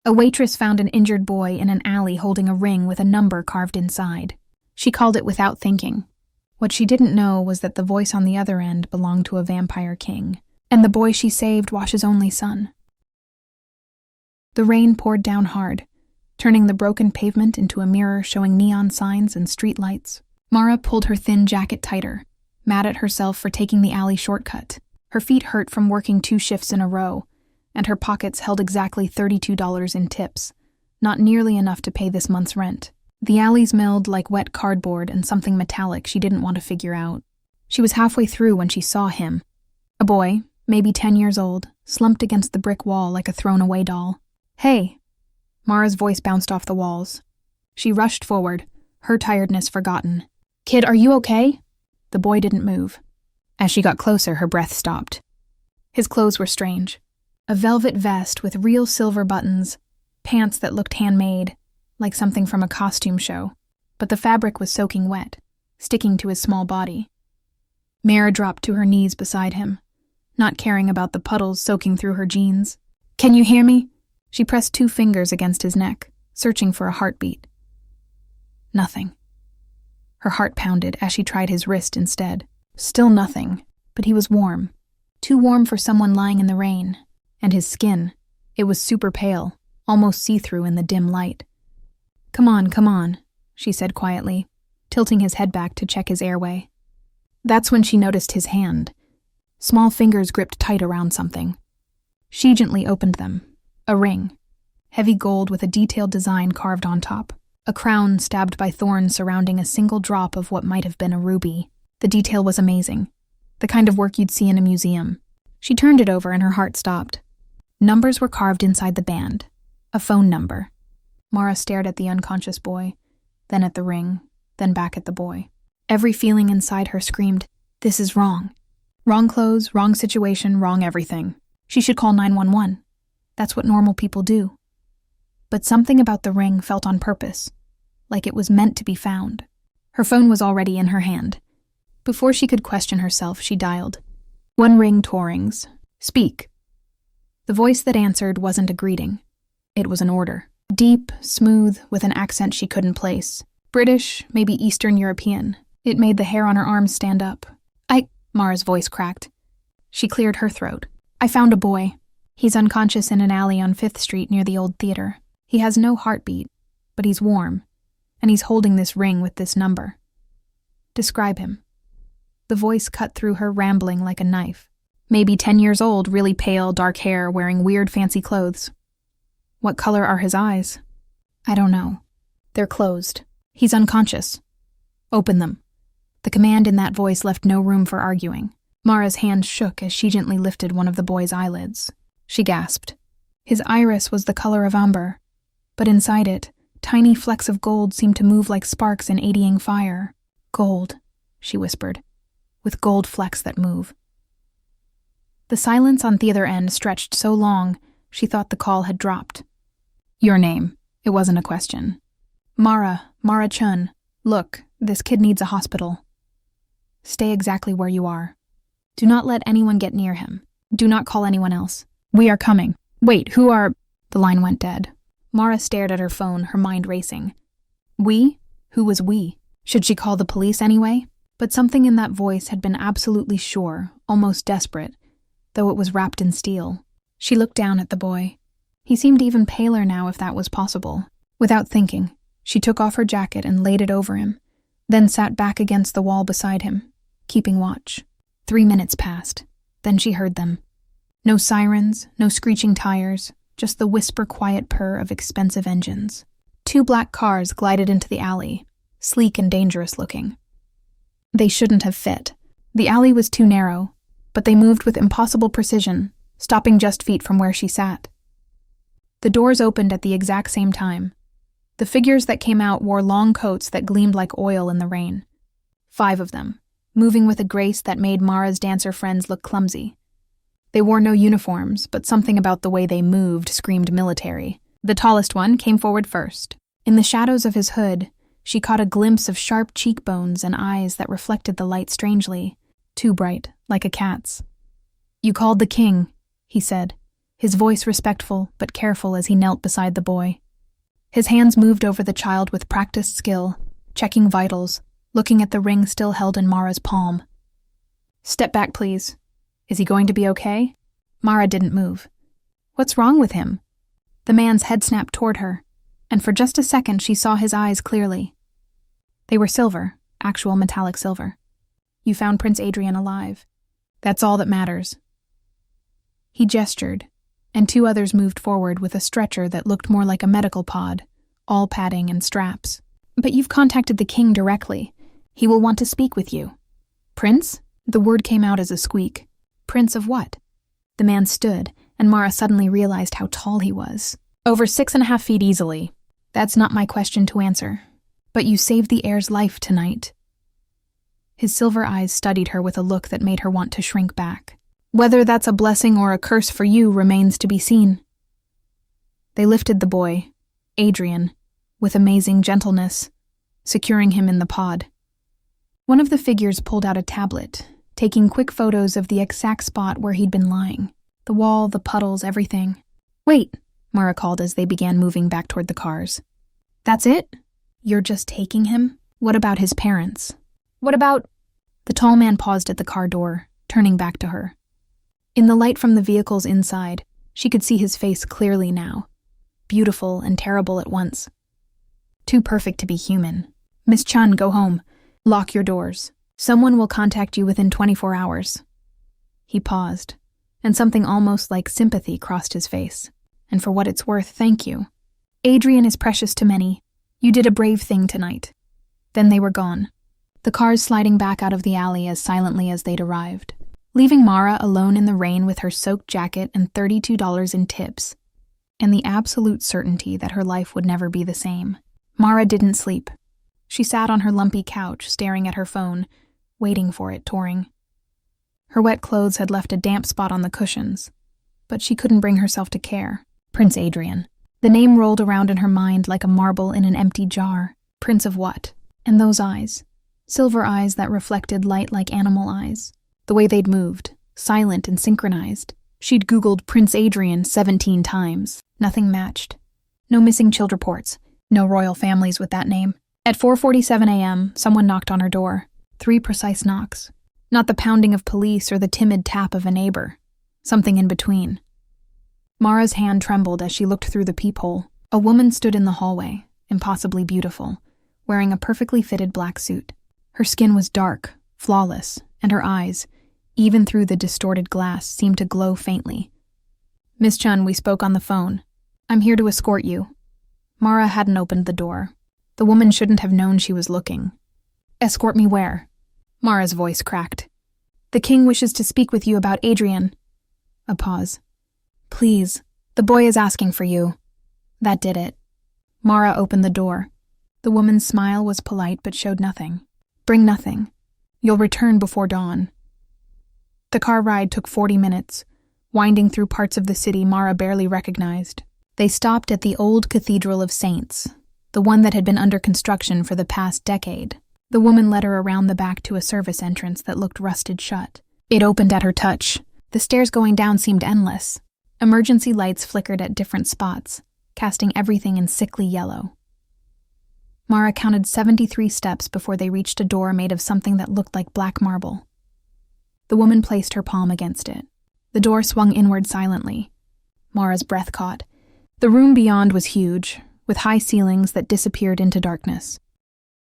A waitress found an injured boy in an alley holding a ring with a number carved inside. She called it without thinking. What she didn't know was that the voice on the other end belonged to a vampire king, and the boy she saved was his only son. The rain poured down hard, turning the broken pavement into a mirror showing neon signs and street lights. Mara pulled her thin jacket tighter, mad at herself for taking the alley shortcut. Her feet hurt from working 2 shifts in a row, and her pockets held exactly $32 in tips, not nearly enough to pay this month's rent. The alley smelled like wet cardboard and something metallic she didn't want to figure out. She was halfway through when she saw him. A boy, maybe 10 years old, slumped against the brick wall like a thrown-away doll. "Hey!" Mara's voice bounced off the walls. She rushed forward, her tiredness forgotten. "Kid, are you okay?" The boy didn't move. As she got closer, her breath stopped. His clothes were strange. A velvet vest with real silver buttons, pants that looked handmade, like something from a costume show, but the fabric was soaking wet, sticking to his small body. Mara dropped to her knees beside him, not caring about the puddles soaking through her jeans. "Can you hear me?" She pressed 2 fingers against his neck, searching for a heartbeat. Nothing. Her heart pounded as she tried his wrist instead. Still nothing, but he was warm. Too warm for someone lying in the rain. And his skin, it was super pale, almost see-through in the dim light. Come on," she said quietly, tilting his head back to check his airway. That's when she noticed his hand. Small fingers gripped tight around something. She gently opened them. A ring. Heavy gold with a detailed design carved on top. A crown stabbed by thorns surrounding a single drop of what might have been a ruby. The detail was amazing. The kind of work you'd see in a museum. She turned it over and her heart stopped. Numbers were carved inside the band. A phone number. Mara stared at the unconscious boy, then at the ring, then back at the boy. Every feeling inside her screamed, "This is wrong." Wrong clothes, wrong situation, wrong everything. She should call 911. That's what normal people do. But something about the ring felt on purpose, like it was meant to be found. Her phone was already in her hand. Before she could question herself, she dialed. 1 ring, 2 rings. "Speak." The voice that answered wasn't a greeting. It was an order. Deep, smooth, with an accent she couldn't place. British, maybe Eastern European. It made the hair on her arms stand up. Mara's voice cracked. She cleared her throat. "I found a boy. He's unconscious in an alley on 5th Street near the old theater. He has no heartbeat, but he's warm, and he's holding this ring with this number." "Describe him." The voice cut through her, rambling like a knife. "Maybe 10 years old, really pale, dark hair, wearing weird fancy clothes." "What color are his eyes?" "I don't know. They're closed. He's unconscious." "Open them." The command in that voice left no room for arguing. Mara's hand shook as she gently lifted one of the boy's eyelids. She gasped. His iris was the color of amber, but inside it, tiny flecks of gold seemed to move like sparks in eddying fire. "Gold," she whispered, "with gold flecks that move." The silence on the other end stretched so long, she thought the call had dropped. "Your name." It wasn't a question. Mara Chun. "Look, this kid needs a hospital. Stay exactly where you are. Do not let anyone get near him. Do not call anyone else. We are coming. Wait, who are—" The line went dead. Mara stared at her phone, her mind racing. We? Who was we? Should she call the police anyway? But something in that voice had been absolutely sure, almost desperate, though it was wrapped in steel. She looked down at the boy. He seemed even paler now, if that was possible. Without thinking, she took off her jacket and laid it over him, then sat back against the wall beside him, keeping watch. 3 minutes passed. Then she heard them. No sirens, no screeching tires, just the whisper-quiet purr of expensive engines. 2 black cars glided into the alley, sleek and dangerous-looking. They shouldn't have fit. The alley was too narrow, but they moved with impossible precision, stopping just feet from where she sat. The doors opened at the exact same time. The figures that came out wore long coats that gleamed like oil in the rain. 5 of them, moving with a grace that made Mara's dancer friends look clumsy. They wore no uniforms, but something about the way they moved screamed military. The tallest one came forward first. In the shadows of his hood, she caught a glimpse of sharp cheekbones and eyes that reflected the light strangely, too bright, like a cat's. "You called the king," he said, his voice respectful but careful as he knelt beside the boy. His hands moved over the child with practiced skill, checking vitals, looking at the ring still held in Mara's palm. "Step back, please. Is he going to be okay?" Mara didn't move. "What's wrong with him?" The man's head snapped toward her, and for just a second she saw his eyes clearly. They were silver, actual metallic silver. "You found Prince Adrian alive. That's all that matters." He gestured, and two others moved forward with a stretcher that looked more like a medical pod, all padding and straps. "But you've contacted the king directly. He will want to speak with you." "Prince?" The word came out as a squeak. "Prince of what?" The man stood, and Mara suddenly realized how tall he was. "Over 6.5 feet easily. That's not my question to answer. But you saved the heir's life tonight." His silver eyes studied her with a look that made her want to shrink back. "Whether that's a blessing or a curse for you remains to be seen." They lifted the boy, Adrian, with amazing gentleness, securing him in the pod. One of the figures pulled out a tablet, taking quick photos of the exact spot where he'd been lying. The wall, the puddles, everything. "Wait," Mara called as they began moving back toward the cars. "That's it? You're just taking him? What about his parents? What about—" The tall man paused at the car door, turning back to her. In the light from the vehicles inside, she could see his face clearly now. Beautiful and terrible at once. Too perfect to be human. "Miss Chun, go home. Lock your doors. Someone will contact you within 24 hours. He paused, and something almost like sympathy crossed his face. "And for what it's worth, thank you. Adrian is precious to many. You did a brave thing tonight." Then they were gone, the cars sliding back out of the alley as silently as they'd arrived, leaving Mara alone in the rain with her soaked jacket and $32 in tips, and the absolute certainty that her life would never be the same. Mara didn't sleep. She sat on her lumpy couch, staring at her phone, waiting for it touring. Her wet clothes had left a damp spot on the cushions, but she couldn't bring herself to care. Prince Adrian. The name rolled around in her mind like a marble in an empty jar. Prince of what? And those eyes. Silver eyes that reflected light like animal eyes. The way they'd moved, silent and synchronized. She'd Googled Prince Adrian 17 times. Nothing matched. No missing child reports. No royal families with that name. At 4:47 a.m., someone knocked on her door. 3 precise knocks. Not the pounding of police or the timid tap of a neighbor. Something in between. Mara's hand trembled as she looked through the peephole. A woman stood in the hallway, impossibly beautiful, wearing a perfectly fitted black suit. Her skin was dark, flawless, and her eyes, even through the distorted glass, seemed to glow faintly. "Miss Chun, we spoke on the phone. I'm here to escort you." Mara hadn't opened the door. The woman shouldn't have known she was looking. "Escort me where?" Mara's voice cracked. "The king wishes to speak with you about Adrian." A pause. "Please, the boy is asking for you." That did it. Mara opened the door. The woman's smile was polite but showed nothing. "Bring nothing. You'll return before dawn." The car ride took 40 minutes, winding through parts of the city Mara barely recognized. They stopped at the old Cathedral of Saints, the one that had been under construction for the past decade. The woman led her around the back to a service entrance that looked rusted shut. It opened at her touch. The stairs going down seemed endless. Emergency lights flickered at different spots, casting everything in sickly yellow. Mara counted 73 steps before they reached a door made of something that looked like black marble. The woman placed her palm against it. The door swung inward silently. Mara's breath caught. The room beyond was huge, with high ceilings that disappeared into darkness.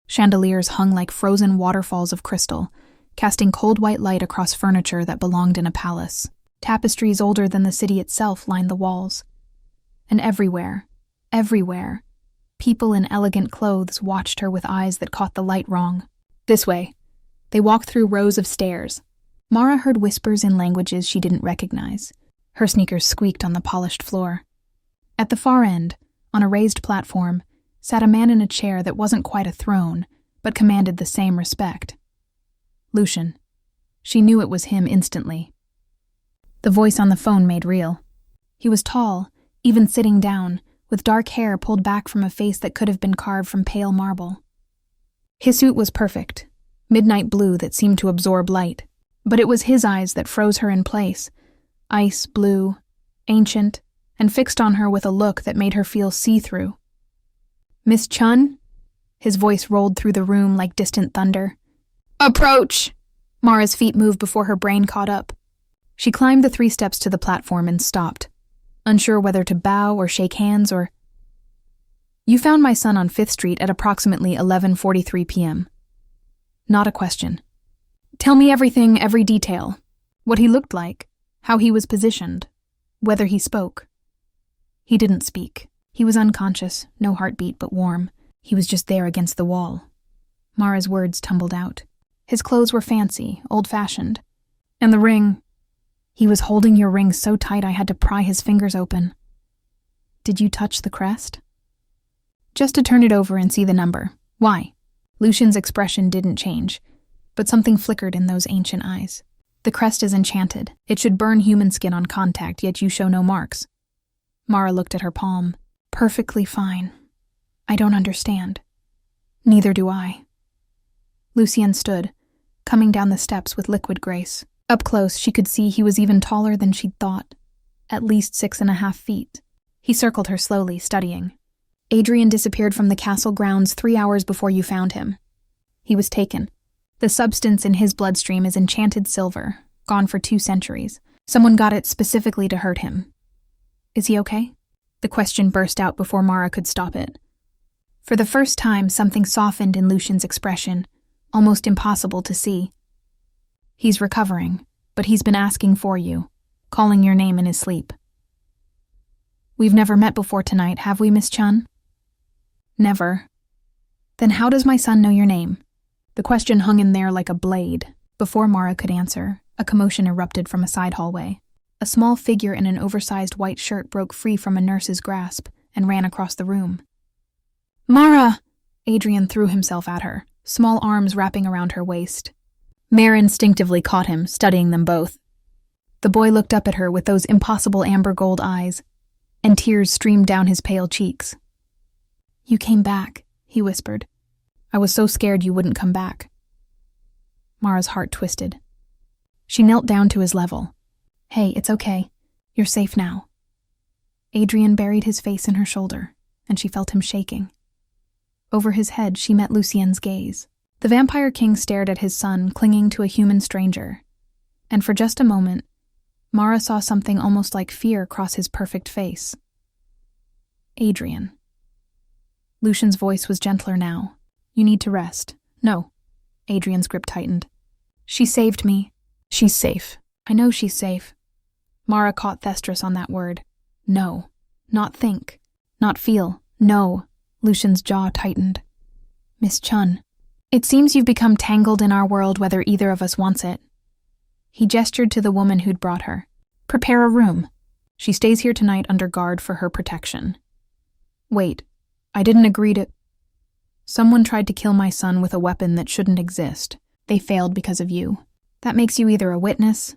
Chandeliers hung like frozen waterfalls of crystal, casting cold white light across furniture that belonged in a palace. Tapestries older than the city itself lined the walls. And everywhere, people in elegant clothes watched her with eyes that caught the light wrong. "This way." They walked through rows of stairs. Mara heard whispers in languages she didn't recognize. Her sneakers squeaked on the polished floor. At the far end, on a raised platform, sat a man in a chair that wasn't quite a throne, but commanded the same respect. Lucian. She knew it was him instantly. The voice on the phone made real. He was tall, even sitting down, with dark hair pulled back from a face that could have been carved from pale marble. His suit was perfect, midnight blue that seemed to absorb light, but it was his eyes that froze her in place, ice blue, ancient, and fixed on her with a look that made her feel see-through. "Miss Chun?" His voice rolled through the room like distant thunder. "Approach!" Mara's feet moved before her brain caught up. She climbed the 3 steps to the platform and stopped, unsure whether to bow or shake hands or... "You found my son on 5th Street at approximately 11:43 p.m. Not a question. Tell me everything, every detail. What he looked like, how he was positioned, whether he spoke." He didn't speak. He was unconscious, no heartbeat but warm. He was just there against the wall. Mara's words tumbled out. His clothes were fancy, old-fashioned. And the ring... He was holding your ring so tight I had to pry his fingers open. "Did you touch the crest?" "Just to turn it over and see the number. Why?" Lucian's expression didn't change, but something flickered in those ancient eyes. "The crest is enchanted. It should burn human skin on contact, yet you show no marks." Mara looked at her palm. "Perfectly fine. I don't understand." "Neither do I." Lucien stood, coming down the steps with liquid grace. Up close, she could see he was even taller than she'd thought, at least 6.5 feet. He circled her slowly, studying. "Adrian disappeared from the castle grounds 3 hours before you found him. He was taken. The substance in his bloodstream is enchanted silver, gone for 2 centuries. Someone got it specifically to hurt him. Is he okay?" The question burst out before Mara could stop it. For the first time, something softened in Lucian's expression, almost impossible to see. "He's recovering, but he's been asking for you, calling your name in his sleep." "We've never met before tonight, have we, Miss Chun?" "Never." "Then how does my son know your name?" The question hung in there like a blade. Before Mara could answer, a commotion erupted from a side hallway. A small figure in an oversized white shirt broke free from a nurse's grasp and ran across the room. "Mara!" Adrian threw himself at her, small arms wrapping around her waist. Mare instinctively caught him, studying them both. The boy looked up at her with those impossible amber gold eyes, and tears streamed down his pale cheeks. "You came back," he whispered. "I was so scared you wouldn't come back." Mara's heart twisted. She knelt down to his level. "Hey, it's okay. You're safe now." Adrian buried his face in her shoulder, and she felt him shaking. Over his head, she met Lucien's gaze. The Vampire King stared at his son clinging to a human stranger, and for just a moment, Mara saw something almost like fear cross his perfect face. "Adrian." Lucian's voice was gentler now. "You need to rest." "No." Adrian's grip tightened. "She saved me. She's safe. I know she's safe." Mara caught Thestris on that word. "No. Not think. Not feel. No." Lucian's jaw tightened. "Miss Chun. It seems you've become tangled in our world whether either of us wants it." He gestured to the woman who'd brought her. "Prepare a room. She stays here tonight under guard for her protection." "Wait, I didn't agree to..." "Someone tried to kill my son with a weapon that shouldn't exist. They failed because of you. That makes you either a witness..."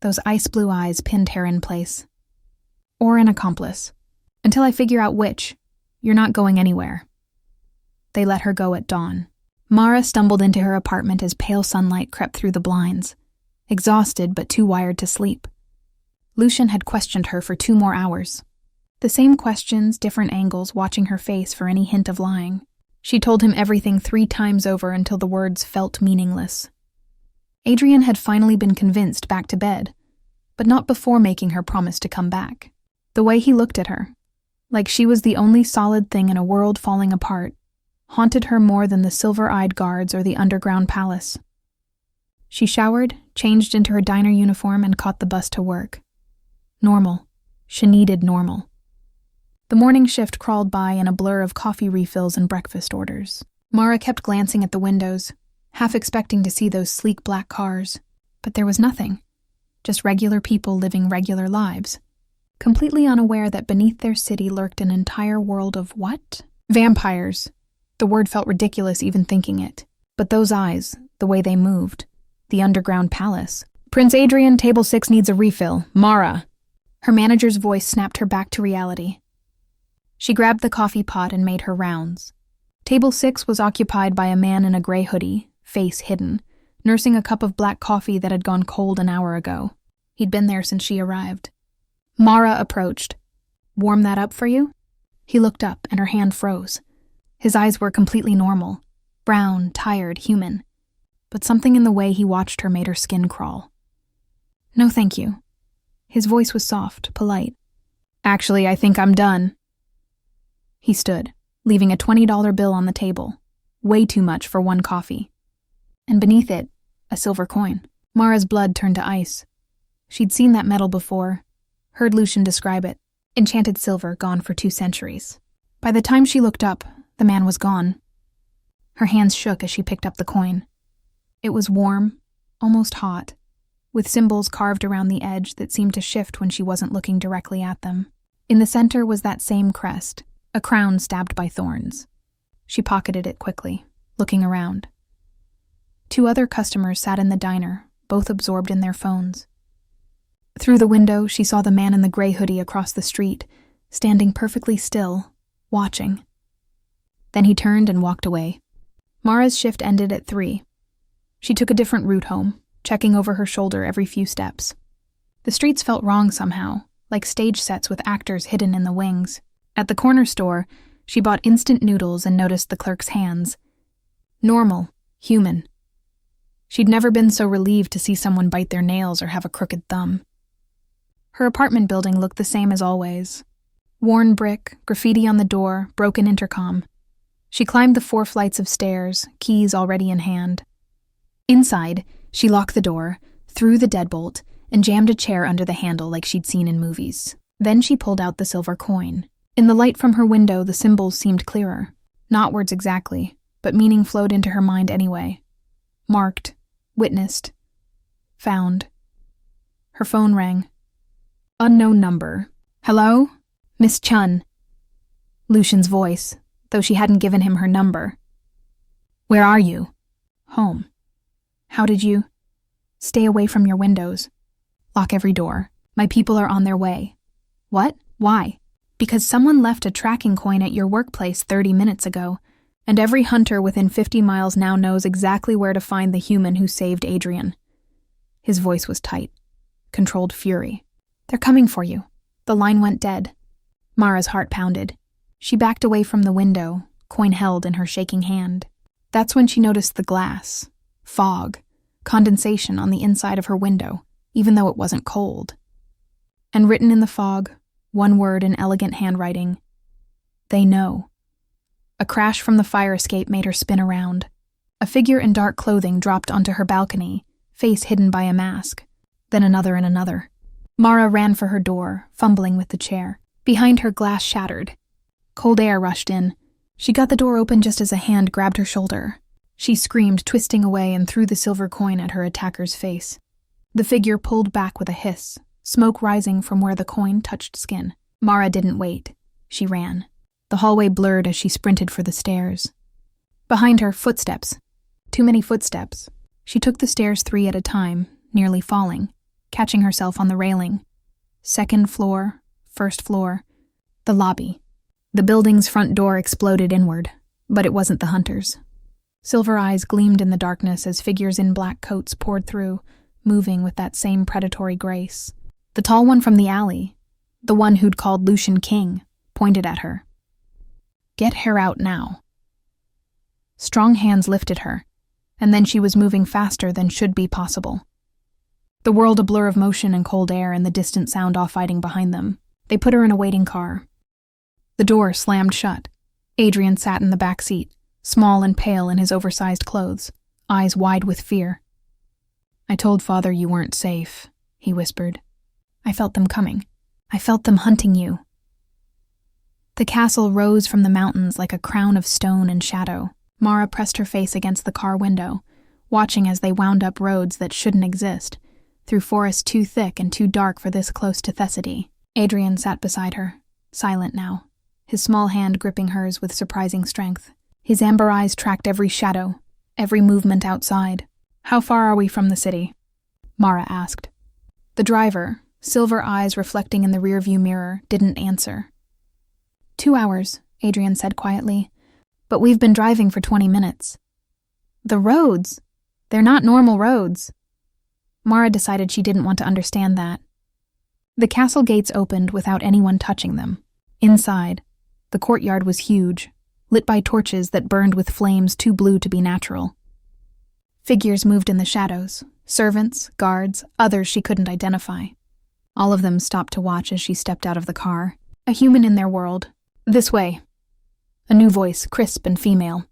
Those ice-blue eyes pinned her in place. "Or an accomplice. Until I figure out which, you're not going anywhere." They let her go at dawn. Mara stumbled into her apartment as pale sunlight crept through the blinds, exhausted but too wired to sleep. Lucian had questioned her for 2 more hours. The same questions, different angles, watching her face for any hint of lying. She told him everything 3 times over until the words felt meaningless. Adrian had finally been convinced back to bed, but not before making her promise to come back. The way he looked at her, like she was the only solid thing in a world falling apart, haunted her more than the silver-eyed guards or the underground palace. She showered, changed into her diner uniform, and caught the bus to work. Normal. She needed normal. The morning shift crawled by in a blur of coffee refills and breakfast orders. Mara kept glancing at the windows, half expecting to see those sleek black cars, but there was nothing. Just regular people living regular lives, completely unaware that beneath their city lurked an entire world of what? Vampires. The word felt ridiculous even thinking it. But those eyes, the way they moved, the underground palace. "Prince Adrian, table 6 needs a refill. Mara." Her manager's voice snapped her back to reality. She grabbed the coffee pot and made her rounds. Table 6 was occupied by a man in a gray hoodie, face hidden, nursing a cup of black coffee that had gone cold an hour ago. He'd been there since she arrived. Mara approached. "Warm that up for you?" He looked up and her hand froze. His eyes were completely normal, brown, tired, human. But something in the way he watched her made her skin crawl. "No, thank you." His voice was soft, polite. "Actually, I think I'm done." He stood, leaving a $20 bill on the table. Way too much for one coffee. And beneath it, a silver coin. Mara's blood turned to ice. She'd seen that metal before, heard Lucian describe it. Enchanted silver gone for 2 centuries. By the time she looked up, the man was gone. Her hands shook as she picked up the coin. It was warm, almost hot, with symbols carved around the edge that seemed to shift when she wasn't looking directly at them. In the center was that same crest, a crown stabbed by thorns. She pocketed it quickly, looking around. 2 other customers sat in the diner, both absorbed in their phones. Through the window, she saw the man in the gray hoodie across the street, standing perfectly still, watching. Then he turned and walked away. Mara's shift ended at 3. She took a different route home, checking over her shoulder every few steps. The streets felt wrong somehow, like stage sets with actors hidden in the wings. At the corner store, she bought instant noodles and noticed the clerk's hands. Normal, human. She'd never been so relieved to see someone bite their nails or have a crooked thumb. Her apartment building looked the same as always. Worn brick, graffiti on the door, broken intercom. She climbed the 4 flights of stairs, keys already in hand. Inside, she locked the door, threw the deadbolt, and jammed a chair under the handle like she'd seen in movies. Then she pulled out the silver coin. In the light from her window, the symbols seemed clearer. Not words exactly, but meaning flowed into her mind anyway. Marked, witnessed, found. Her phone rang. Unknown number. "Hello? Miss Chun." Lucian's voice, though she hadn't given him her number. "Where are you?" "Home." "How did you?" "Stay away from your windows. Lock every door. My people are on their way." "What? Why?" "Because someone left a tracking coin at your workplace 30 minutes ago, and every hunter within 50 miles now knows exactly where to find the human who saved Adrian." His voice was tight, controlled fury. "They're coming for you." The line went dead. Mara's heart pounded. She backed away from the window, coin held in her shaking hand. That's when she noticed the glass, fog, condensation on the inside of her window, even though it wasn't cold. And written in the fog, one word in elegant handwriting: "They know." A crash from the fire escape made her spin around. A figure in dark clothing dropped onto her balcony, face hidden by a mask. Then another and another. Mara ran for her door, fumbling with the chair. Behind her, glass shattered. Cold air rushed in. She got the door open just as a hand grabbed her shoulder. She screamed, twisting away, and threw the silver coin at her attacker's face. The figure pulled back with a hiss, smoke rising from where the coin touched skin. Mara didn't wait. She ran. The hallway blurred as she sprinted for the stairs. Behind her, footsteps. Too many footsteps. She took the stairs 3 at a time, nearly falling, catching herself on the railing. 2nd floor, 1st floor. The lobby. The building's front door exploded inward, but it wasn't the hunters. Silver eyes gleamed in the darkness as figures in black coats poured through, moving with that same predatory grace. The tall one from the alley, the one who'd called Lucian king, pointed at her. "Get her out now." Strong hands lifted her, and then she was moving faster than should be possible. The world a blur of motion and cold air and the distant sound off fighting behind them. They put her in a waiting car. The door slammed shut. Adrian sat in the back seat, small and pale in his oversized clothes, eyes wide with fear. "I told Father you weren't safe," he whispered. "I felt them coming. I felt them hunting you." The castle rose from the mountains like a crown of stone and shadow. Mara pressed her face against the car window, watching as they wound up roads that shouldn't exist, through forests too thick and too dark for this close to Thessaly. Adrian sat beside her, silent now, his small hand gripping hers with surprising strength. His amber eyes tracked every shadow, every movement outside. "How far are we from the city?" Mara asked. The driver, silver eyes reflecting in the rearview mirror, didn't answer. 2 hours, Adrian said quietly. "But we've been driving for 20 minutes. "The roads! They're not normal roads." Mara decided she didn't want to understand that. The castle gates opened without anyone touching them. Inside, the courtyard was huge, lit by torches that burned with flames too blue to be natural. Figures moved in the shadows, servants, guards, others she couldn't identify. All of them stopped to watch as she stepped out of the car, a human in their world. This way. A new voice, crisp and female.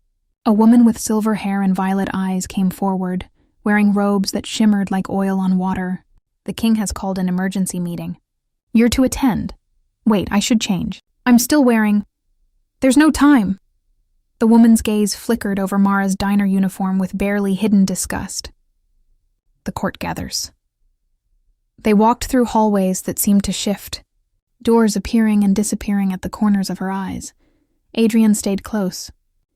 A woman with silver hair and violet eyes came forward, wearing robes that shimmered like oil on water. The king has called an emergency meeting. You're to attend. Wait, I should change. I'm still wearing... There's no time. The woman's gaze flickered over Mara's diner uniform with barely hidden disgust. The court gathers. They walked through hallways that seemed to shift, doors appearing and disappearing at the corners of her eyes. Adrian stayed close,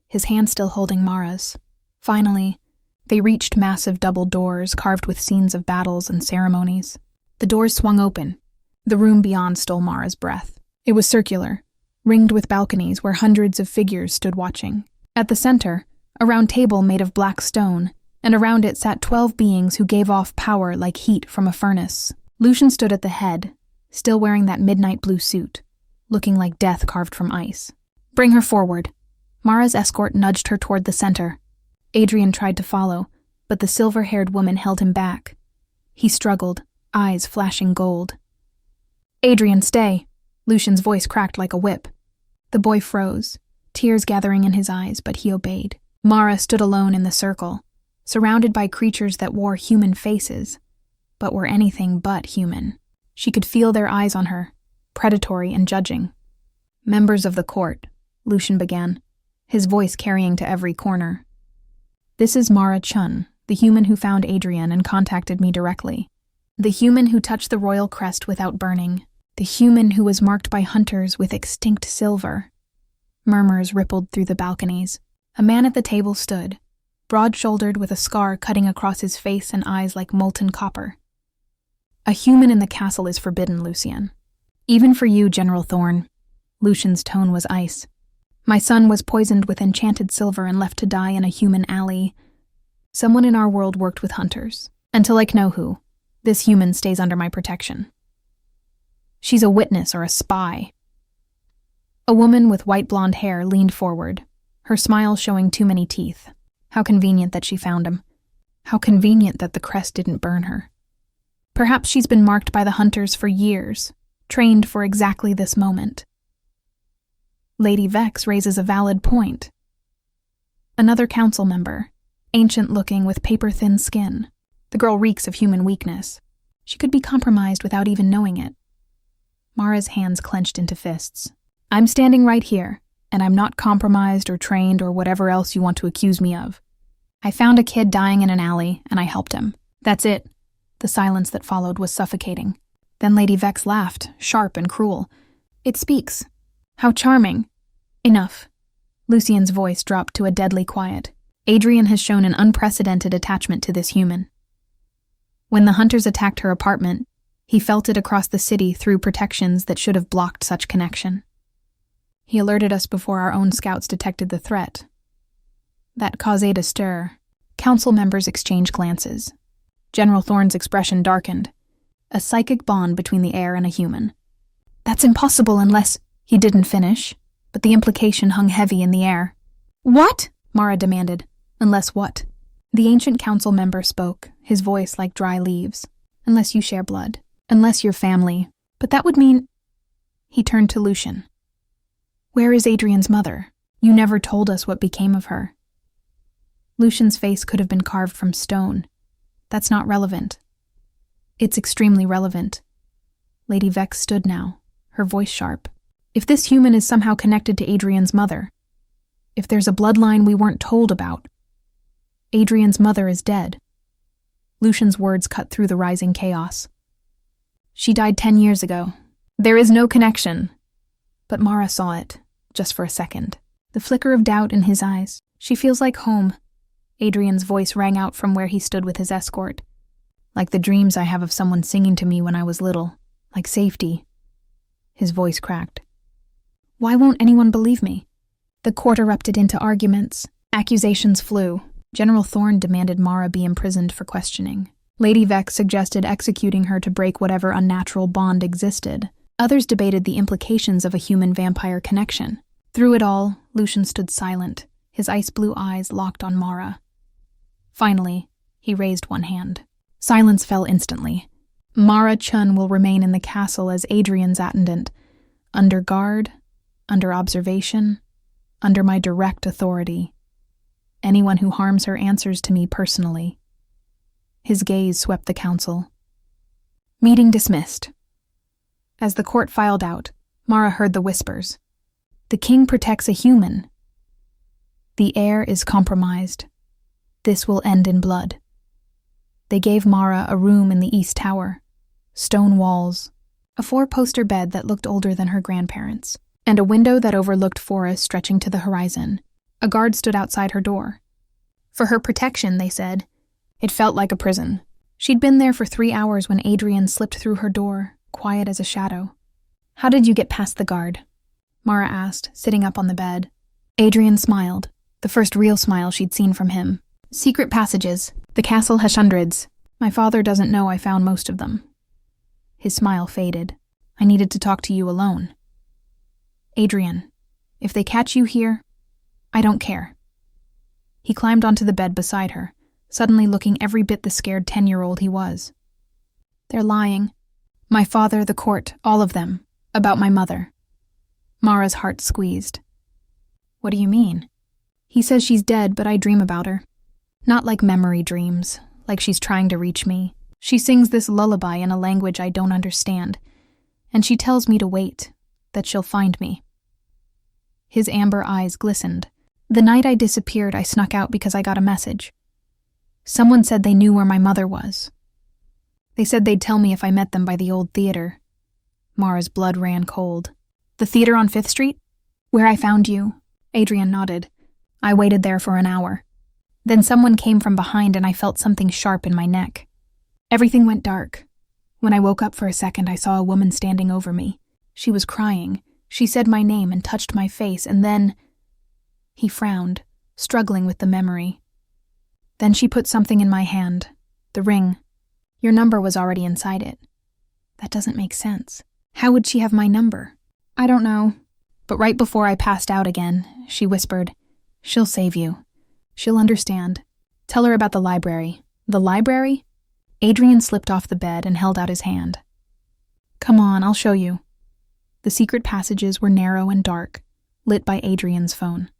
his hand still holding Mara's. Finally, they reached massive double doors carved with scenes of battles and ceremonies. The doors swung open. The room beyond stole Mara's breath. It was circular, ringed with balconies where hundreds of figures stood watching. At the center, a round table made of black stone, and around it sat 12 beings who gave off power like heat from a furnace. Lucian stood at the head, still wearing that midnight blue suit, looking like death carved from ice. Bring her forward. Mara's escort nudged her toward the center. Adrian tried to follow, but the silver-haired woman held him back. He struggled, eyes flashing gold. Adrian, stay. Lucian's voice cracked like a whip. The boy froze, tears gathering in his eyes, but he obeyed. Mara stood alone in the circle, surrounded by creatures that wore human faces, but were anything but human. She could feel their eyes on her, predatory and judging. Members of the court, Lucian began, his voice carrying to every corner. This is Mara Chun, the human who found Adrian and contacted me directly. The human who touched the royal crest without burning. The human who was marked by hunters with extinct silver. Murmurs rippled through the balconies. A man at the table stood, broad-shouldered with a scar cutting across his face and eyes like molten copper. A human in the castle is forbidden, Lucian. Even for you, General Thorne. Lucian's tone was ice. My son was poisoned with enchanted silver and left to die in a human alley. Someone in our world worked with hunters. Until I know who, this human stays under my protection. She's a witness or a spy. A woman with white blonde hair leaned forward, her smile showing too many teeth. How convenient that she found him. How convenient that the crest didn't burn her. Perhaps she's been marked by the hunters for years, trained for exactly this moment. Lady Vex raises a valid point. Another council member, ancient-looking with paper-thin skin. The girl reeks of human weakness. She could be compromised without even knowing it. Mara's hands clenched into fists. I'm standing right here, and I'm not compromised or trained or whatever else you want to accuse me of. I found a kid dying in an alley, and I helped him. That's it. The silence that followed was suffocating. Then Lady Vex laughed, sharp and cruel. It speaks. How charming. Enough. Lucian's voice dropped to a deadly quiet. Adrian has shown an unprecedented attachment to this human. When the hunters attacked her apartment, he felt it across the city through protections that should have blocked such connection. He alerted us before our own scouts detected the threat. That caused a stir. Council members exchanged glances. General Thorne's expression darkened. A psychic bond between the heir and a human. That's impossible unless... He didn't finish, but the implication hung heavy in the air. What? Mara demanded. Unless what? The ancient council member spoke, his voice like dry leaves. Unless you share blood. Unless you're family. But that would mean... He turned to Lucian. Where is Adrian's mother? You never told us what became of her. Lucian's face could have been carved from stone. That's not relevant. It's extremely relevant. Lady Vex stood now, her voice sharp. If this human is somehow connected to Adrian's mother, if there's a bloodline we weren't told about, Adrian's mother is dead. Lucian's words cut through the rising chaos. She died 10 years ago. There is no connection. But Mara saw it, just for a second. The flicker of doubt in his eyes. She feels like home. Adrian's voice rang out from where he stood with his escort. Like the dreams I have of someone singing to me when I was little. Like safety. His voice cracked. Why won't anyone believe me? The court erupted into arguments. Accusations flew. General Thorne demanded Mara be imprisoned for questioning. Lady Vex suggested executing her to break whatever unnatural bond existed. Others debated the implications of a human-vampire connection. Through it all, Lucian stood silent, his ice-blue eyes locked on Mara. Finally, he raised one hand. Silence fell instantly. Mara Chun will remain in the castle as Adrian's attendant, under guard, under observation, under my direct authority. Anyone who harms her answers to me personally. His gaze swept the council. Meeting dismissed. As the court filed out, Mara heard the whispers. The king protects a human. The heir is compromised. This will end in blood. They gave Mara a room in the East Tower. Stone walls, a 4-poster bed that looked older than her grandparents, and a window that overlooked forest stretching to the horizon. A guard stood outside her door. For her protection, they said. It felt like a prison. She'd been there for 3 hours when Adrian slipped through her door, quiet as a shadow. How did you get past the guard? Mara asked, sitting up on the bed. Adrian smiled, the first real smile she'd seen from him. Secret passages. The castle has hundreds. My father doesn't know I found most of them. His smile faded. I needed to talk to you alone. Adrian, if they catch you here, I don't care. He climbed onto the bed beside her, suddenly looking every bit the scared 10-year-old he was. They're lying. My father, the court, all of them, about my mother. Mara's heart squeezed. What do you mean? He says she's dead, but I dream about her. Not like memory dreams, like she's trying to reach me. She sings this lullaby in a language I don't understand, and she tells me to wait, that she'll find me. His amber eyes glistened. The night I disappeared, I snuck out because I got a message. Someone said they knew where my mother was. They said they'd tell me if I met them by the old theater. Mara's blood ran cold. The theater on 5th Street? Where I found you. Adrian nodded. I waited there for an hour. Then someone came from behind and I felt something sharp in my neck. Everything went dark. When I woke up for a second, I saw a woman standing over me. She was crying. She said my name and touched my face, and then... He frowned, struggling with the memory. Then she put something in my hand. The ring. Your number was already inside it. That doesn't make sense. How would she have my number? I don't know. But right before I passed out again, she whispered, She'll save you. She'll understand. Tell her about the library. The library? Adrian slipped off the bed and held out his hand. Come on, I'll show you. The secret passages were narrow and dark, lit by Adrian's phone.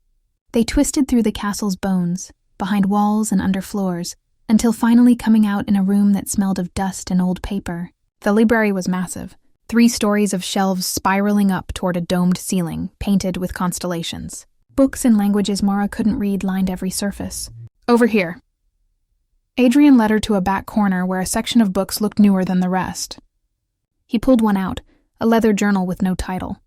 They twisted through the castle's bones, behind walls and under floors, until finally coming out in a room that smelled of dust and old paper. The library was massive, 3 stories of shelves spiraling up toward a domed ceiling, painted with constellations. Books in languages Mara couldn't read lined every surface. Over here. Adrian led her to a back corner where a section of books looked newer than the rest. He pulled one out, a leather journal with no title.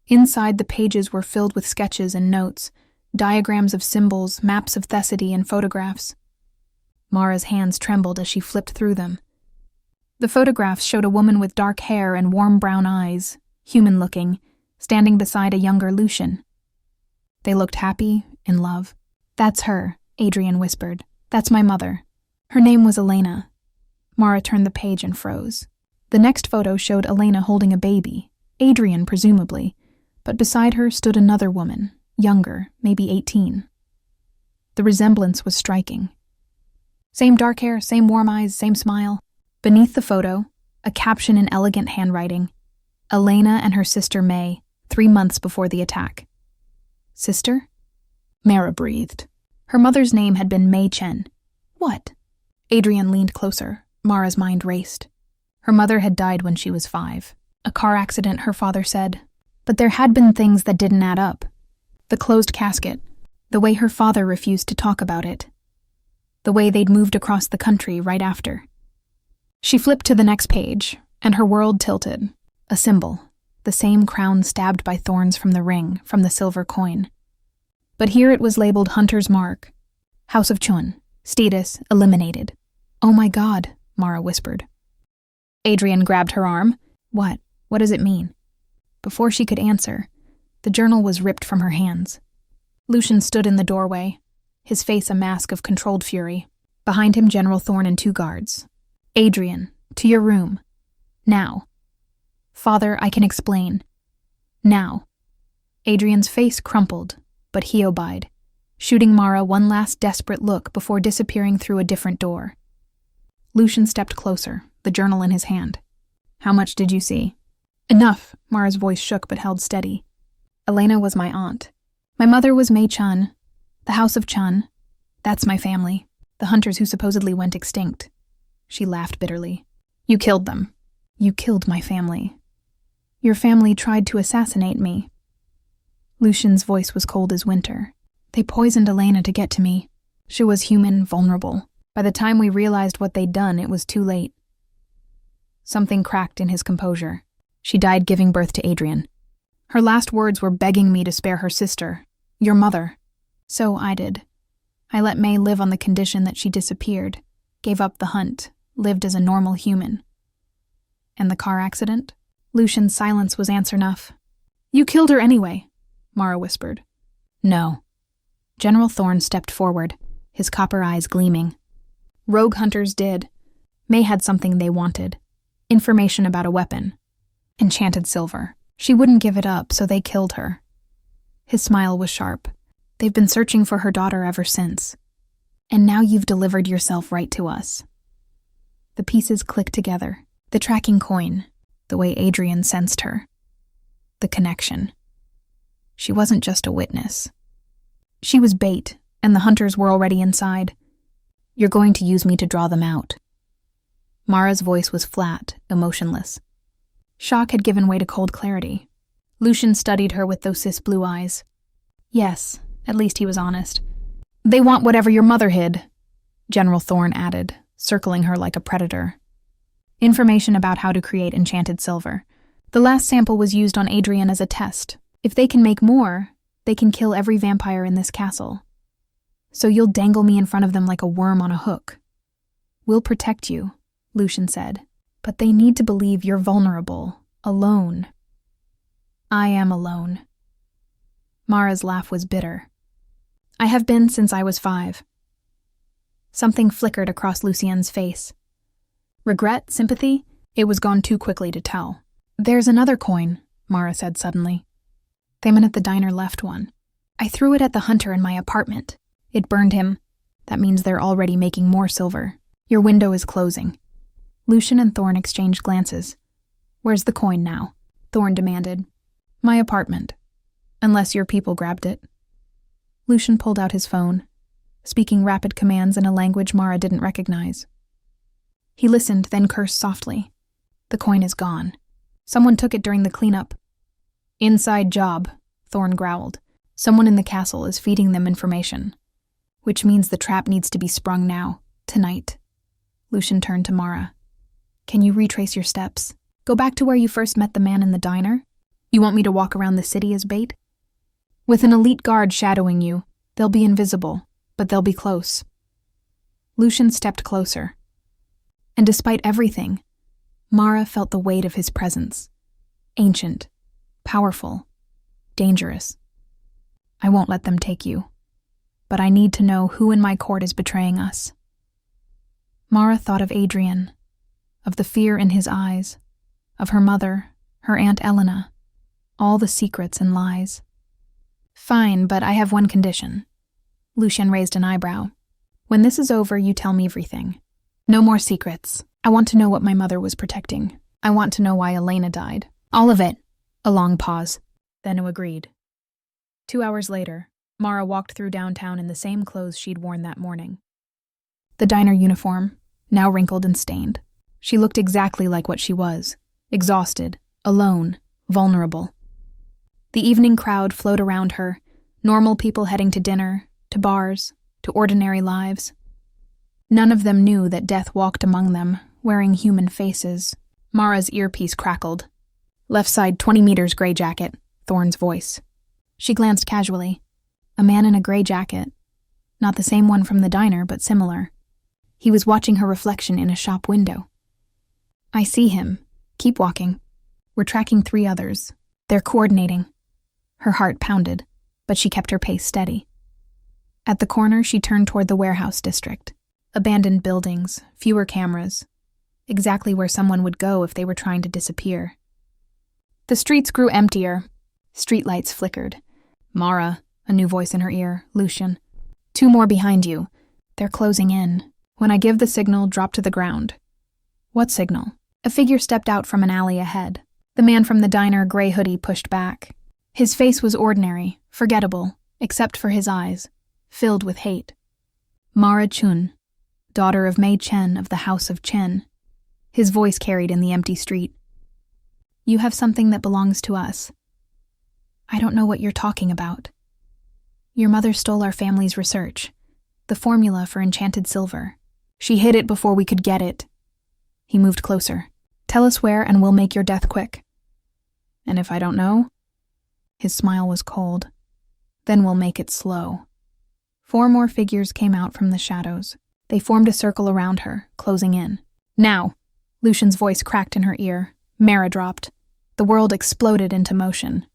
Inside, the pages were filled with sketches and notes, diagrams of symbols, maps of Thessaly, and photographs. Mara's hands trembled as she flipped through them. The photographs showed a woman with dark hair and warm brown eyes, human-looking, standing beside a younger Lucian. They looked happy, in love. That's her, Adrian whispered. That's my mother. Her name was Elena. Mara turned the page and froze. The next photo showed Elena holding a baby, Adrian presumably, but beside her stood another woman, younger, maybe 18. The resemblance was striking. Same dark hair, same warm eyes, same smile. Beneath the photo, a caption in elegant handwriting. Elena and her sister May, 3 months before the attack. Sister? Mara breathed. Her mother's name had been Mei Chen. What? Adrian leaned closer. Mara's mind raced. Her mother had died when she was 5. A car accident, her father said. But there had been things that didn't add up. The closed casket. The way her father refused to talk about it. The way they'd moved across the country right after. She flipped to the next page, and her world tilted. A symbol. The same crown stabbed by thorns from the ring, from the silver coin. But here it was labeled Hunter's Mark. House of Chun. Status eliminated. Oh my God, Mara whispered. Adrian grabbed her arm. What? What does it mean? Before she could answer, the journal was ripped from her hands. Lucian stood in the doorway, his face a mask of controlled fury. Behind him, General Thorne and 2 guards. Adrian, to your room. Now. Father, I can explain. Now. Adrian's face crumpled, but he obeyed, shooting Mara one last desperate look before disappearing through a different door. Lucian stepped closer, the journal in his hand. How much did you see? Enough, Mara's voice shook but held steady. Elena was my aunt. My mother was Mei Chun, the House of Chun. That's my family, the hunters who supposedly went extinct. She laughed bitterly. You killed them. You killed my family. Your family tried to assassinate me. Lucian's voice was cold as winter. They poisoned Elena to get to me. She was human, vulnerable. By the time we realized what they'd done, it was too late. Something cracked in his composure. She died giving birth to Adrian. Her last words were begging me to spare her sister, your mother. So I did. I let May live on the condition that she disappeared, gave up the hunt, lived as a normal human. And the car accident? Lucian's silence was answer enough. You killed her anyway, Mara whispered. No. General Thorne stepped forward, his copper eyes gleaming. Rogue hunters did. May had something they wanted. Information about a weapon. Enchanted silver. She wouldn't give it up, so they killed her. His smile was sharp. They've been searching for her daughter ever since. And now you've delivered yourself right to us. The pieces clicked together. The tracking coin. The way Adrian sensed her. The connection. She wasn't just a witness. She was bait, and the hunters were already inside. You're going to use me to draw them out. Mara's voice was flat, emotionless. Shock had given way to cold clarity. Lucian studied her with those cis blue eyes. Yes, at least he was honest. They want whatever your mother hid, General Thorne added, circling her like a predator. Information about how to create enchanted silver. The last sample was used on Adrian as a test. If they can make more, they can kill every vampire in this castle. So you'll dangle me in front of them like a worm on a hook. We'll protect you, Lucian said, but they need to believe you're vulnerable, alone. I am alone. Mara's laugh was bitter. I have been since I was 5. Something flickered across Lucien's face. Regret? Sympathy? It was gone too quickly to tell. There's another coin, Mara said suddenly. The man at the diner left one. I threw it at the hunter in my apartment. It burned him. That means they're already making more silver. Your window is closing. Lucian and Thorne exchanged glances. Where's the coin now? Thorne demanded. My apartment. Unless your people grabbed it. Lucian pulled out his phone, speaking rapid commands in a language Mara didn't recognize. He listened, then cursed softly. The coin is gone. Someone took it during the cleanup. Inside job, Thorne growled. Someone in the castle is feeding them information. Which means the trap needs to be sprung now, tonight. Lucian turned to Mara. Can you retrace your steps? Go back to where you first met the man in the diner? You want me to walk around the city as bait? With an elite guard shadowing you, they'll be invisible, but they'll be close. Lucian stepped closer. And despite everything, Mara felt the weight of his presence. Ancient, powerful, dangerous. I won't let them take you. But I need to know who in my court is betraying us. Mara thought of Adrian, of the fear in his eyes, of her mother, her Aunt Elena, all the secrets and lies. Fine, but I have one condition. Lucian raised an eyebrow. When this is over, you tell me everything. No more secrets. I want to know what my mother was protecting. I want to know why Elena died. All of it. A long pause. Benno agreed. 2 hours later, Mara walked through downtown in the same clothes she'd worn that morning. The diner uniform, now wrinkled and stained. She looked exactly like what she was. Exhausted, alone, vulnerable. The evening crowd flowed around her, normal people heading to dinner, to bars, to ordinary lives. None of them knew that death walked among them, wearing human faces. Mara's earpiece crackled. Left side 20 meters gray jacket, Thorne's voice. She glanced casually. A man in a gray jacket. Not the same one from the diner, but similar. He was watching her reflection in a shop window. I see him. Keep walking. We're tracking 3 others. They're coordinating. Her heart pounded, but she kept her pace steady. At the corner, she turned toward the warehouse district. Abandoned buildings, fewer cameras. exactly where someone would go if they were trying to disappear. The streets grew emptier. Streetlights flickered. "Mara," a new voice in her ear. "Lucian. 2 more behind you. They're closing in. When I give the signal, drop to the ground." "What signal?" A figure stepped out from an alley ahead. The man from the diner, gray hoodie, pushed back. His face was ordinary, forgettable, except for his eyes, filled with hate. "Mara Chun, daughter of Mei Chen of the House of Chen." His voice carried in the empty street. "You have something that belongs to us." "I don't know what you're talking about." "Your mother stole our family's research, the formula for enchanted silver. She hid it before we could get it." He moved closer. "Tell us where and we'll make your death quick." "And if I don't know?" His smile was cold. "Then we'll make it slow." 4 more figures came out from the shadows. They formed a circle around her, closing in. "Now!" Lucian's voice cracked in her ear. Mara dropped. The world exploded into motion.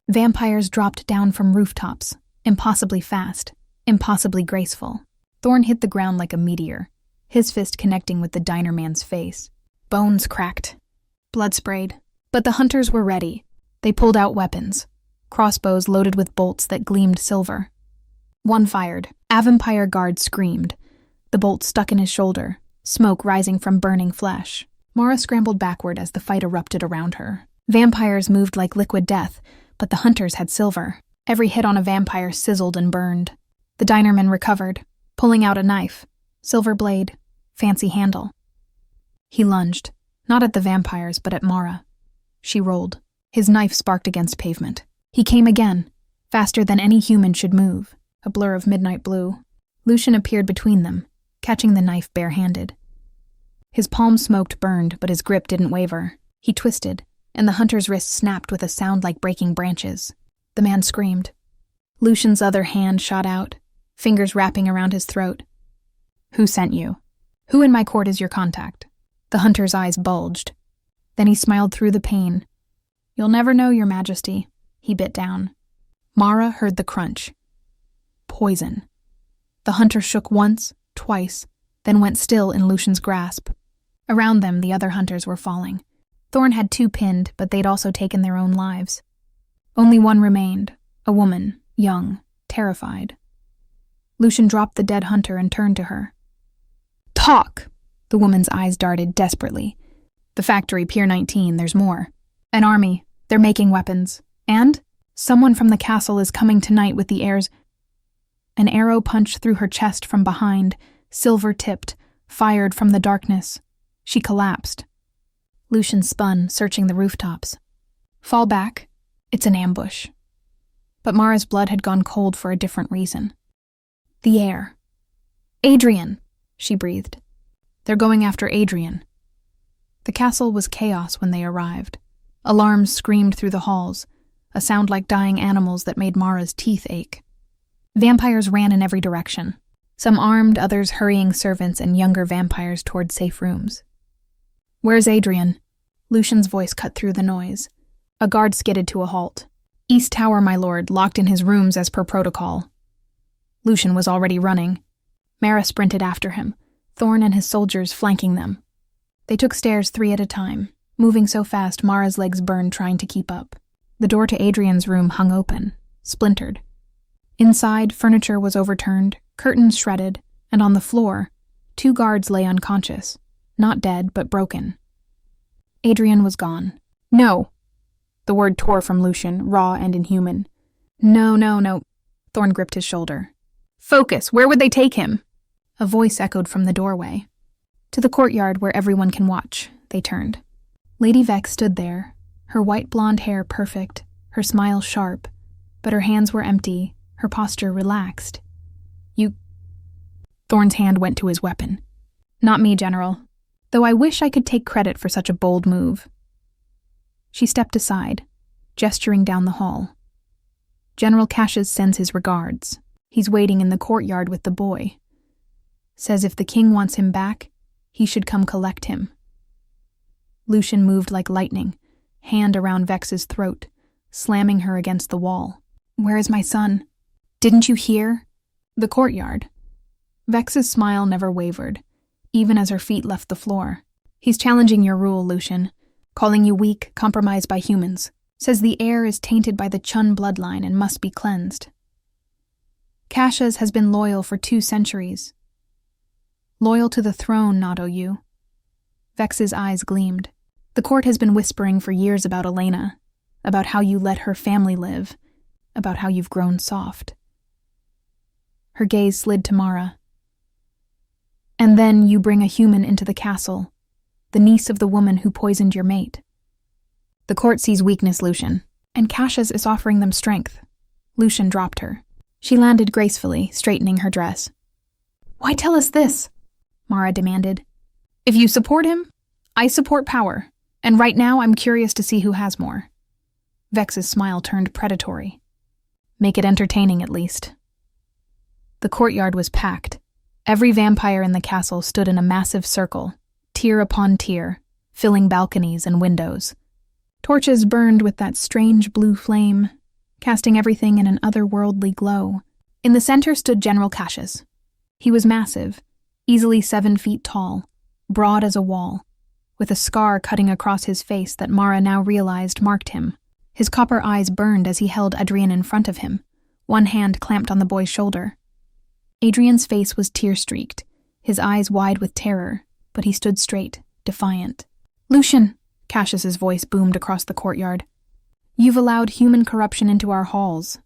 Vampires dropped down from rooftops, impossibly fast, impossibly graceful. Thorn hit the ground like a meteor, his fist connecting with the diner man's face. Bones cracked. Blood sprayed. But the hunters were ready. They pulled out weapons, crossbows loaded with bolts that gleamed silver. One fired. A vampire guard screamed. The bolt stuck in his shoulder, smoke rising from burning flesh. Mara scrambled backward as the fight erupted around her. Vampires moved like liquid death, but the hunters had silver. Every hit on a vampire sizzled and burned. The dinerman recovered, pulling out a knife. Silver blade, fancy handle. He lunged, not at the vampires, but at Mara. She rolled. His knife sparked against pavement. He came again, faster than any human should move, a blur of midnight blue. Lucian appeared between them, catching the knife bare-handed. His palm smoked burned, but his grip didn't waver. He twisted, and the hunter's wrist snapped with a sound like breaking branches. The man screamed. Lucian's other hand shot out, fingers wrapping around his throat. "Who sent you? Who in my court is your contact?" The hunter's eyes bulged. Then he smiled through the pain. "You'll never know, Your Majesty." He bit down. Mara heard the crunch. Poison. The hunter shook once, twice, then went still in Lucian's grasp. Around them, the other hunters were falling. Thorn had 2 pinned, but they'd also taken their own lives. Only one remained, a woman, young, terrified. Lucian dropped the dead hunter and turned to her. "Talk!" The woman's eyes darted desperately. "The factory, Pier 19, there's more. An army, they're making weapons. And someone from the castle is coming tonight with the heirs." An arrow punched through her chest from behind, silver-tipped, fired from the darkness. She collapsed. Lucian spun, searching the rooftops. "Fall back. It's an ambush." But Mara's blood had gone cold for a different reason. The heir. "Adrian," she breathed. "They're going after Adrian." The castle was chaos when they arrived. Alarms screamed through the halls, a sound like dying animals that made Mara's teeth ache. Vampires ran in every direction, some armed, others hurrying servants and younger vampires toward safe rooms. "Where's Adrian?" Lucian's voice cut through the noise. A guard skidded to a halt. "East Tower, my lord, locked in his rooms as per protocol." Lucian was already running. Mara sprinted after him, Thorn and his soldiers flanking them. They took stairs 3 at a time, moving so fast Mara's legs burned trying to keep up. The door to Adrian's room hung open, splintered. Inside, furniture was overturned, curtains shredded, and on the floor, 2 guards lay unconscious, not dead, but broken. Adrian was gone. "No!" The word tore from Lucian, raw and inhuman. "No, no, no." Thorn gripped his shoulder. "Focus! Where would they take him?" A voice echoed from the doorway. "To the courtyard where everyone can watch," they turned. Lady Vex stood there, her white blonde hair perfect, her smile sharp, but her hands were empty, her posture relaxed. "You..." Thorn's hand went to his weapon. "Not me, General. Though I wish I could take credit for such a bold move." She stepped aside, gesturing down the hall. "General Cassius sends his regards. He's waiting in the courtyard with the boy. Says if the king wants him back, he should come collect him." Lucian moved like lightning, hand around Vex's throat, slamming her against the wall. "Where is my son? Didn't you hear?" "The courtyard." Vex's smile never wavered, even as her feet left the floor. He's challenging your rule, Lucian, calling you weak, compromised by humans. Says the air is tainted by the Chun bloodline and must be cleansed. Cassius has been loyal for 2 centuries. Loyal to the throne, not OU. Vex's eyes gleamed. The court has been whispering for years about Elena, about how you let her family live, about how you've grown soft. Her gaze slid to Mara. And then you bring a human into the castle, the niece of the woman who poisoned your mate. The court sees weakness, Lucian, and Cassius is offering them strength. Lucian dropped her. She landed gracefully, straightening her dress. Why tell us this? Mara demanded. If you support him, I support power, and right now I'm curious to see who has more. Vex's smile turned predatory. Make it entertaining, at least. The courtyard was packed. Every vampire in the castle stood in a massive circle, tier upon tier, filling balconies and windows. Torches burned with that strange blue flame, casting everything in an otherworldly glow. In the center stood General Cassius. He was massive, easily 7 feet tall, broad as a wall, with a scar cutting across his face that Mara now realized marked him. His copper eyes burned as he held Adrian in front of him, one hand clamped on the boy's shoulder. Adrian's face was tear-streaked, his eyes wide with terror, but he stood straight, defiant. Lucian, Cassius's voice boomed across the courtyard. You've allowed human corruption into our halls.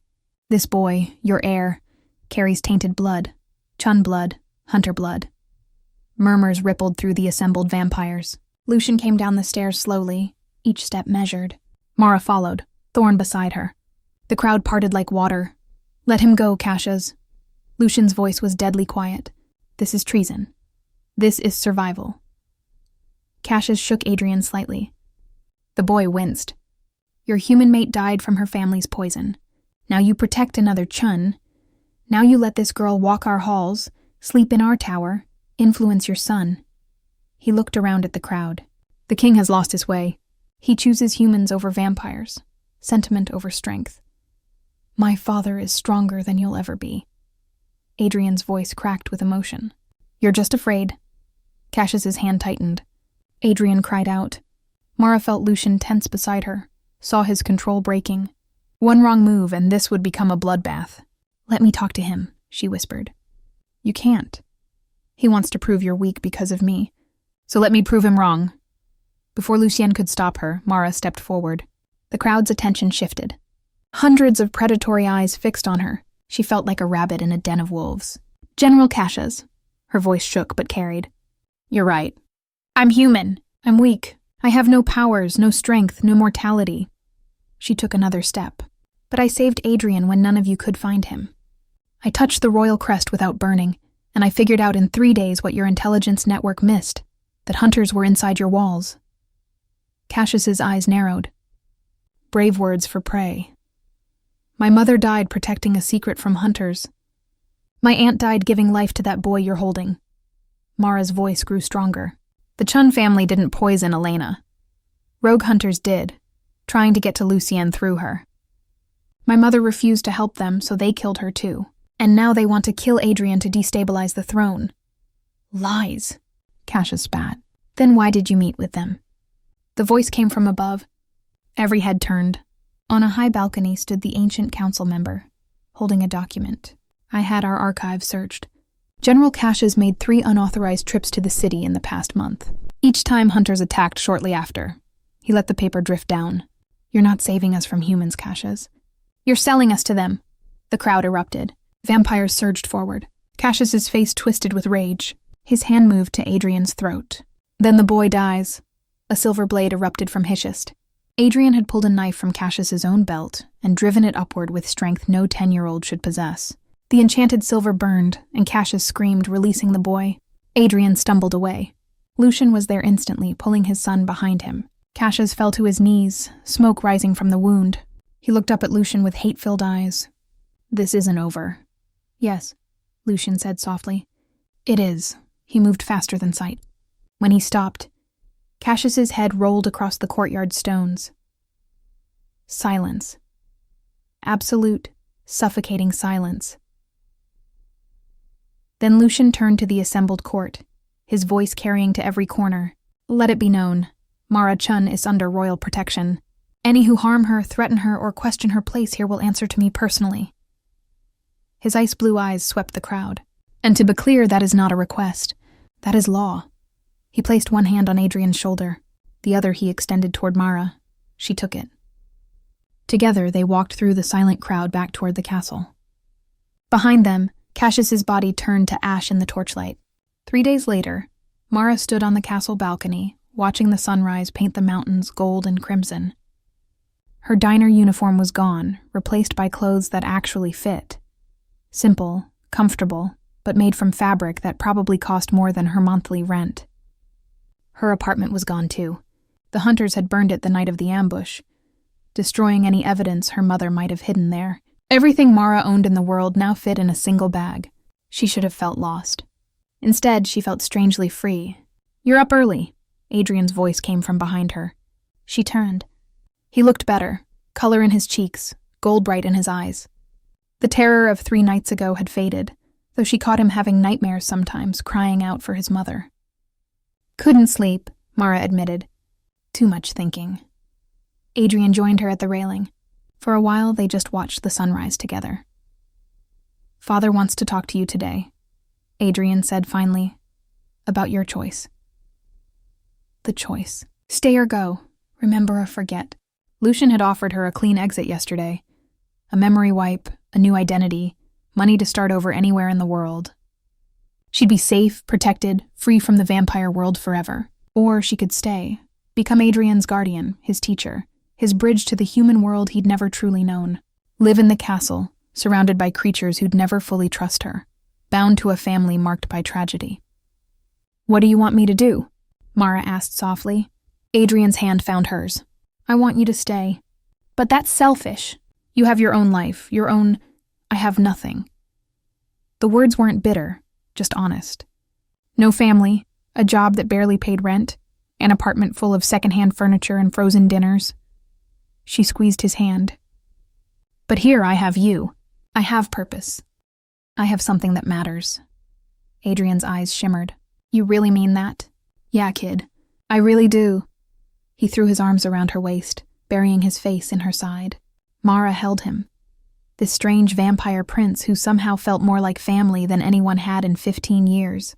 This boy, your heir, carries tainted blood, Chun blood, hunter blood. Murmurs rippled through the assembled vampires. Lucian came down the stairs slowly, each step measured. Mara followed, Thorn beside her. The crowd parted like water. Let him go, Cassius. Lucian's voice was deadly quiet. This is treason. This is survival. Cassius shook Adrian slightly. The boy winced. Your human mate died from her family's poison. Now you protect another Chun. Now you let this girl walk our halls, sleep in our tower, influence your son. He looked around at the crowd. The king has lost his way. He chooses humans over vampires, sentiment over strength. My father is stronger than you'll ever be. Adrian's voice cracked with emotion. You're just afraid. Cassius's hand tightened. Adrian cried out. Mara felt Lucian tense beside her, saw his control breaking. One wrong move and this would become a bloodbath. Let me talk to him, she whispered. You can't. He wants to prove you're weak because of me. So let me prove him wrong. Before Lucien could stop her, Mara stepped forward. The crowd's attention shifted. Hundreds of predatory eyes fixed on her. She felt like a rabbit in a den of wolves. General Cassius. Her voice shook but carried. You're right. I'm human. I'm weak. I have no powers, no strength, no mortality. She took another step. But I saved Adrian when none of you could find him. I touched the royal crest without burning, and I figured out in 3 days what your intelligence network missed, that hunters were inside your walls. Cassius's eyes narrowed. Brave words for prey. My mother died protecting a secret from hunters. My aunt died giving life to that boy you're holding. Mara's voice grew stronger. The Chun family didn't poison Elena. Rogue hunters did, trying to get to Lucien through her. My mother refused to help them, so they killed her too. And now they want to kill Adrian to destabilize the throne. Lies, Cassius spat. Then why did you meet with them? The voice came from above. Every head turned. On a high balcony stood the ancient council member, holding a document. I had our archives searched. General Cassius made 3 unauthorized trips to the city in the past month. Each time hunters attacked shortly after. He let the paper drift down. You're not saving us from humans, Cassius. You're selling us to them. The crowd erupted. Vampires surged forward. Cassius's face twisted with rage. His hand moved to Adrian's throat. Then the boy dies. A silver blade erupted from Hishist. Adrian had pulled a knife from Cassius's own belt and driven it upward with strength no 10-year-old should possess. The enchanted silver burned, and Cassius screamed, releasing the boy. Adrian stumbled away. Lucian was there instantly, pulling his son behind him. Cassius fell to his knees, smoke rising from the wound. He looked up at Lucian with hate-filled eyes. This isn't over. Yes, Lucian said softly. It is. He moved faster than sight. When he stopped, Cassius's head rolled across the courtyard stones. Silence. Absolute, suffocating silence. Then Lucian turned to the assembled court, his voice carrying to every corner. Let it be known, Mara Chun is under royal protection. Any who harm her, threaten her, or question her place here will answer to me personally." His ice blue eyes swept the crowd. And to be clear, that is not a request. That is law. He placed one hand on Adrian's shoulder. The other he extended toward Mara. She took it. Together, they walked through the silent crowd back toward the castle. Behind them, Cassius's body turned to ash in the torchlight. 3 days later, Mara stood on the castle balcony, watching the sunrise paint the mountains gold and crimson. Her diner uniform was gone, replaced by clothes that actually fit. Simple, comfortable, but made from fabric that probably cost more than her monthly rent. Her apartment was gone too. The hunters had burned it the night of the ambush, destroying any evidence her mother might have hidden there. Everything Mara owned in the world now fit in a single bag. She should have felt lost. Instead, she felt strangely free. "You're up early," Adrian's voice came from behind her. She turned. He looked better, color in his cheeks, gold bright in his eyes. The terror of 3 nights ago had faded, though she caught him having nightmares sometimes, crying out for his mother. "Couldn't sleep," Mara admitted. "Too much thinking." Adrian joined her at the railing. For a while, they just watched the sunrise together. "Father wants to talk to you today," Adrian said finally, "about your choice." The choice. Stay or go, remember or forget. Lucian had offered her a clean exit yesterday. A memory wipe, a new identity, money to start over anywhere in the world. She'd be safe, protected, free from the vampire world forever. Or she could stay, become Adrian's guardian, his teacher, his bridge to the human world he'd never truly known. Live in the castle, surrounded by creatures who'd never fully trust her, bound to a family marked by tragedy. "What do you want me to do?" Mara asked softly. Adrian's hand found hers. "I want you to stay. But that's selfish. You have your own life, your own... I have nothing." The words weren't bitter, just honest. No family, a job that barely paid rent, an apartment full of secondhand furniture and frozen dinners. She squeezed his hand. "But here I have you. I have purpose. I have something that matters." Adrian's eyes shimmered. "You really mean that?" "Yeah, kid. I really do." He threw his arms around her waist, burying his face in her side. Mara held him. This strange vampire prince who somehow felt more like family than anyone had in 15 years.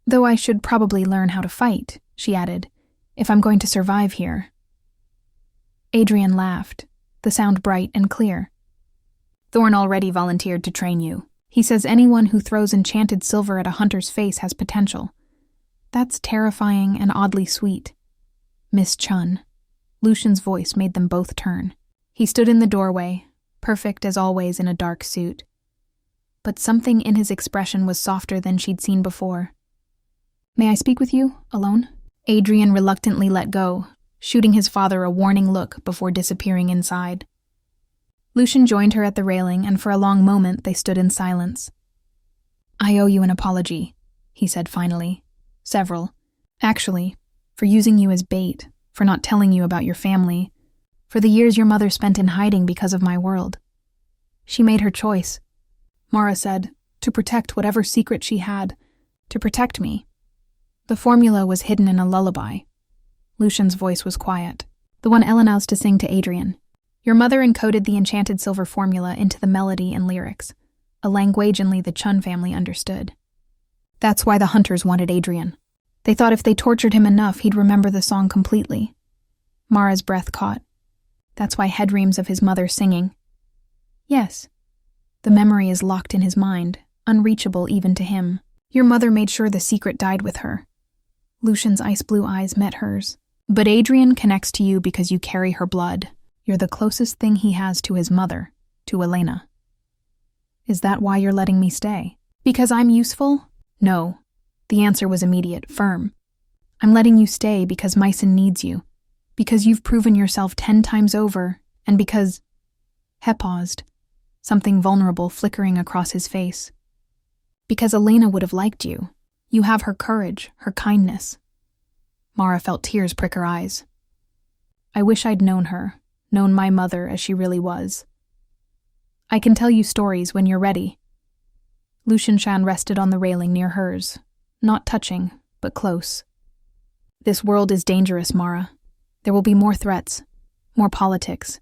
"Though I should probably learn how to fight," she added, "if I'm going to survive here." Adrian laughed, the sound bright and clear. "Thorn already volunteered to train you. He says anyone who throws enchanted silver at a hunter's face has potential. That's terrifying and oddly sweet." "Miss Chun." Lucian's voice made them both turn. He stood in the doorway, perfect as always in a dark suit. But something in his expression was softer than she'd seen before. "May I speak with you, alone?" Adrian reluctantly let go, shooting his father a warning look before disappearing inside. Lucian joined her at the railing, and for a long moment they stood in silence. "I owe you an apology," he said finally. "Several. Actually, for using you as bait, for not telling you about your family, for the years your mother spent in hiding because of my world. She made her choice. Mara said, to protect whatever secret she had, to protect me. The formula was hidden in a lullaby." Lucian's voice was quiet, the one Ellen used to sing to Adrian. "Your mother encoded the enchanted silver formula into the melody and lyrics, a language only the Chun family understood. That's why the hunters wanted Adrian. They thought if they tortured him enough, he'd remember the song completely." Mara's breath caught. "That's why head reams of his mother singing." "Yes. The memory is locked in his mind, unreachable even to him. Your mother made sure the secret died with her." Lucian's ice blue eyes met hers. "But Adrian connects to you because you carry her blood. You're the closest thing he has to his mother, to Elena." "Is that why you're letting me stay? Because I'm useful?" "No." The answer was immediate, firm. "I'm letting you stay because Mycen needs you, because you've proven yourself 10 times over, and because..." He paused, something vulnerable flickering across his face. "Because Elena would have liked you. You have her courage, her kindness." Mara felt tears prick her eyes. "I wish I'd known her, known my mother as she really was. I can tell you stories when you're ready." Lucian Shan rested on the railing near hers, not touching, but close. This world is dangerous, Mara. There will be more threats, more politics,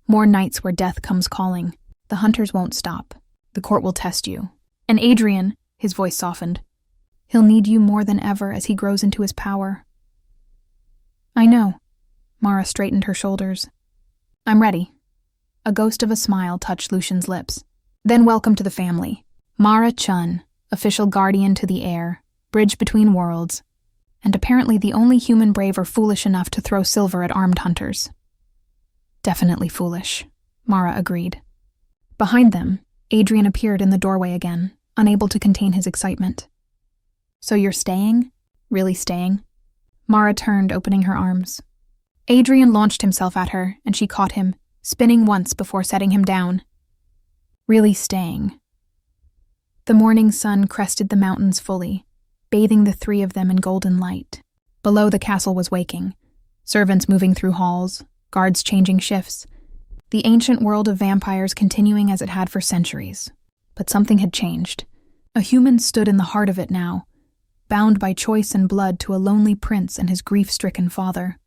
more nights where death comes calling. The hunters won't stop. The court will test you. And Adrian, his voice softened, he'll need you more than ever as he grows into his power. I know. Mara straightened her shoulders. I'm ready. A ghost of a smile touched Lucian's lips. Then welcome to the family. Mara Chun, official guardian to the heir, bridge between worlds, and apparently the only human brave or foolish enough to throw silver at armed hunters. Definitely foolish, Mara agreed. Behind them, Adrian appeared in the doorway again, unable to contain his excitement. So you're staying? Really staying? Mara turned, opening her arms. Adrian launched himself at her, and she caught him, spinning once before setting him down. Really staying. The morning sun crested the mountains fully, bathing the three of them in golden light. Below, the castle was waking, servants moving through halls, guards changing shifts, the ancient world of vampires continuing as it had for centuries. But something had changed. A human stood in the heart of it now, bound by choice and blood to a lonely prince and his grief-stricken father.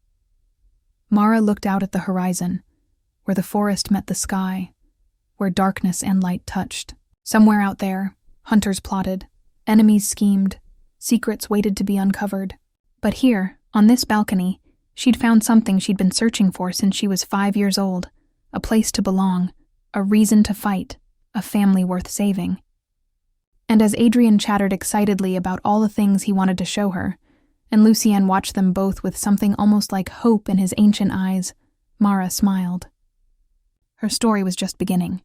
Mara looked out at the horizon, where the forest met the sky, where darkness and light touched. Somewhere out there, hunters plotted, enemies schemed, secrets waited to be uncovered. But here, on this balcony, she'd found something she'd been searching for since she was 5 years old, a place to belong, a reason to fight, a family worth saving. And as Adrian chattered excitedly about all the things he wanted to show her, and Lucien watched them both with something almost like hope in his ancient eyes, Mara smiled. Her story was just beginning.